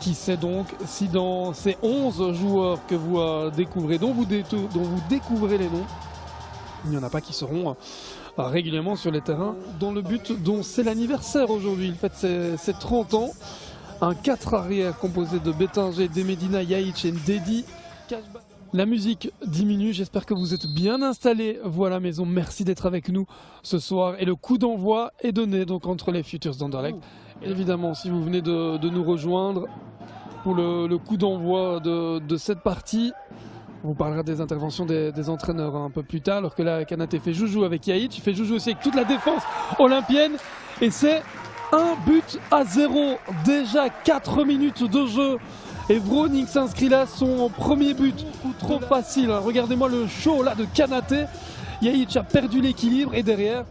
Qui sait donc si dans ces 11 joueurs que vous découvrez, dont vous découvrez les noms, il n'y en a pas qui seront régulièrement sur les terrains dans le but dont c'est l'anniversaire aujourd'hui. Il fête ses 30 ans. Un 4 arrière composé de Bettinger, Demedina, Yaïch et Ndedi. La musique diminue, j'espère que vous êtes bien installés. Voilà la maison, merci d'être avec nous ce soir. Et le coup d'envoi est donné donc entre les Futurs d'Anderlecht. Évidemment, si vous venez de nous rejoindre pour le coup d'envoi de cette partie, on vous parlera des interventions des entraîneurs un peu plus tard, alors que là, Kanaté fait joujou avec Yaïch, il fait joujou aussi avec toute la défense olympienne. Et c'est 1-0, déjà 4 minutes de jeu. Et Vroning s'inscrit là, son premier but. Trop facile, hein. Regardez-moi le show là de Kanaté. Yaïch a perdu l'équilibre et derrière...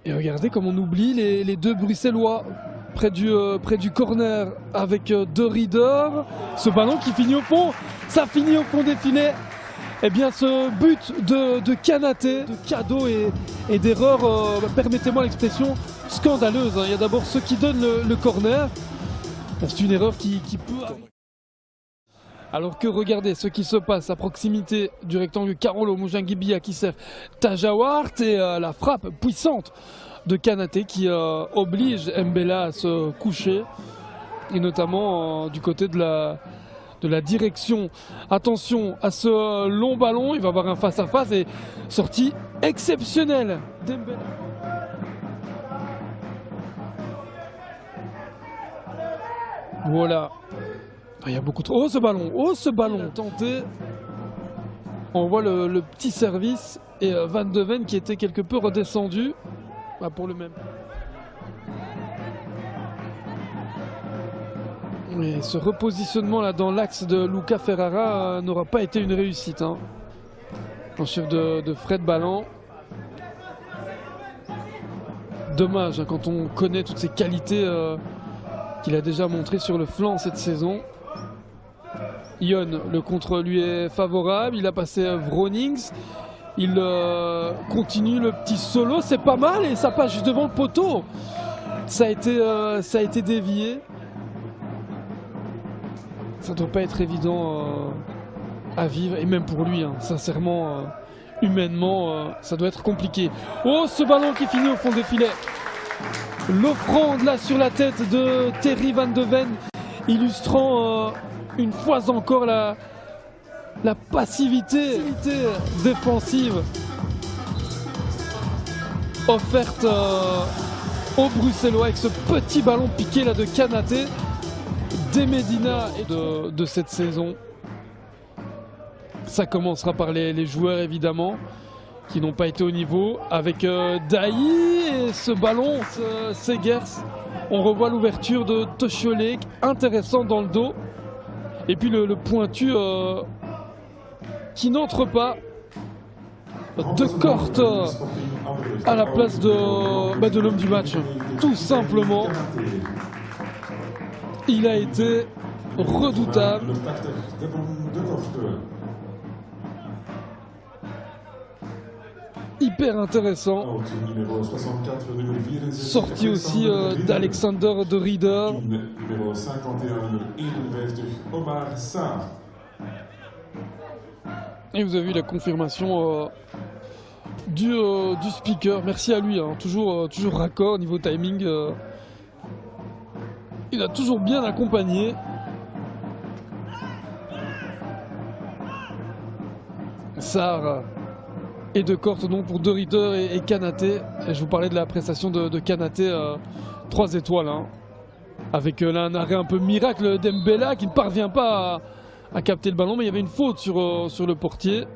Et regardez comme on oublie les deux Bruxellois près du corner avec De Ridder. Ce ballon qui finit au fond, ça finit au fond des filets. Eh bien ce but de Kanaté, de cadeau et d'erreur, permettez-moi l'expression, scandaleuse. Il y a d'abord ceux qui donnent le corner. C'est une erreur qui peut arriver. Alors que regardez ce qui se passe à proximité du rectangle Carolo Mujangibia qui sert Tajawart et la frappe puissante de Kanaté qui oblige Mbella à se coucher et notamment du côté de la direction. Attention à ce long ballon, il va avoir un face à face et sortie exceptionnelle d'Mbella. Voilà. Il y a beaucoup trop. Oh ce ballon tenté. On voit le petit service et Van de Ven qui était quelque peu redescendu pour le même. Et ce repositionnement là dans l'axe de Luca Ferrara n'aura pas été une réussite. Hein. En chef de Fred Ballan. Dommage hein, quand on connaît toutes ces qualités qu'il a déjà montrées sur le flanc cette saison. Ion, le contre lui est favorable, il a passé Vronings, il continue le petit solo, c'est pas mal et ça passe juste devant le poteau. Ça a été dévié. Ça doit pas être évident à vivre et même pour lui, hein, sincèrement, humainement, ça doit être compliqué. Oh ce ballon qui finit au fond des filets. L'offrande là sur la tête de Terry Van de Ven, illustrant une fois encore la passivité défensive offerte aux Bruxellois avec ce petit ballon piqué là de Kanaté, Demedina et de cette saison. Ça commencera par les joueurs évidemment qui n'ont pas été au niveau avec Daï et ce ballon, Segers. On revoit l'ouverture de Tochiolek, intéressant dans le dos. Et puis le pointu qui n'entre pas. De Korte à la place de l'homme du match. Tout simplement. Il a été redoutable. Hyper intéressant. Sorti aussi d'Alexander De Ridder. Numéro 51, numéro 51, Omar Sarr. Et vous avez vu la confirmation du speaker. Merci à lui, hein. Toujours raccord au niveau timing. Il a toujours bien accompagné. Sarr et De Korte donc pour De Ridder et Kanaté. Et je vous parlais de la prestation de Kanaté, 3 étoiles. Hein. Avec là un arrêt un peu miracle d'Mbella qui ne parvient pas à capter le ballon, mais il y avait une faute sur le portier.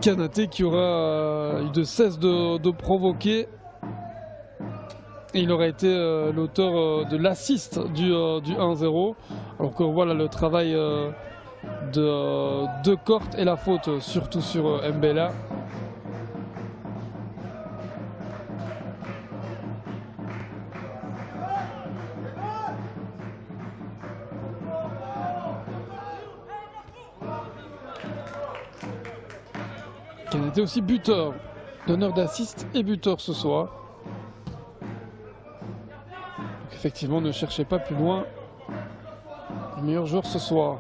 Kanaté qui aura eu de cesse de provoquer. Et il aurait été l'auteur de l'assist du 1-0. Alors que voilà le travail de Korte et la faute surtout sur Mbella. Qui était aussi buteur, donneur d'assist et buteur ce soir. Effectivement, ne cherchez pas plus loin. Le meilleur joueur ce soir.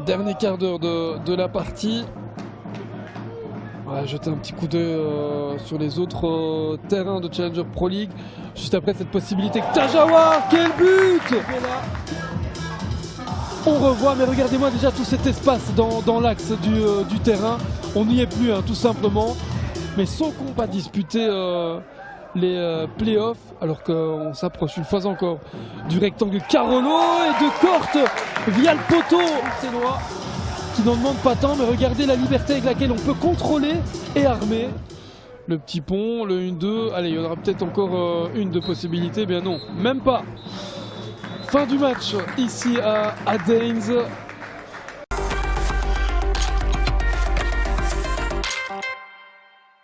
Dernier quart d'heure de la partie. On va jeter un petit coup d'œil sur les autres terrains de Challenger Pro League. Juste après cette possibilité. Tajawar, quel but! On revoit, mais regardez-moi déjà tout cet espace dans l'axe du terrain. On n'y est plus, hein, tout simplement. Mais sans qu'on va disputer les playoffs, alors qu'on s'approche une fois encore du rectangle Carolo et de Corte via le poteau. C'est loin. Qui n'en demande pas tant, mais regardez la liberté avec laquelle on peut contrôler et armer. Le petit pont, le 1-2. Allez, il y en aura peut-être encore une de possibilités. Bien non, même pas. Fin du match ici à Daines.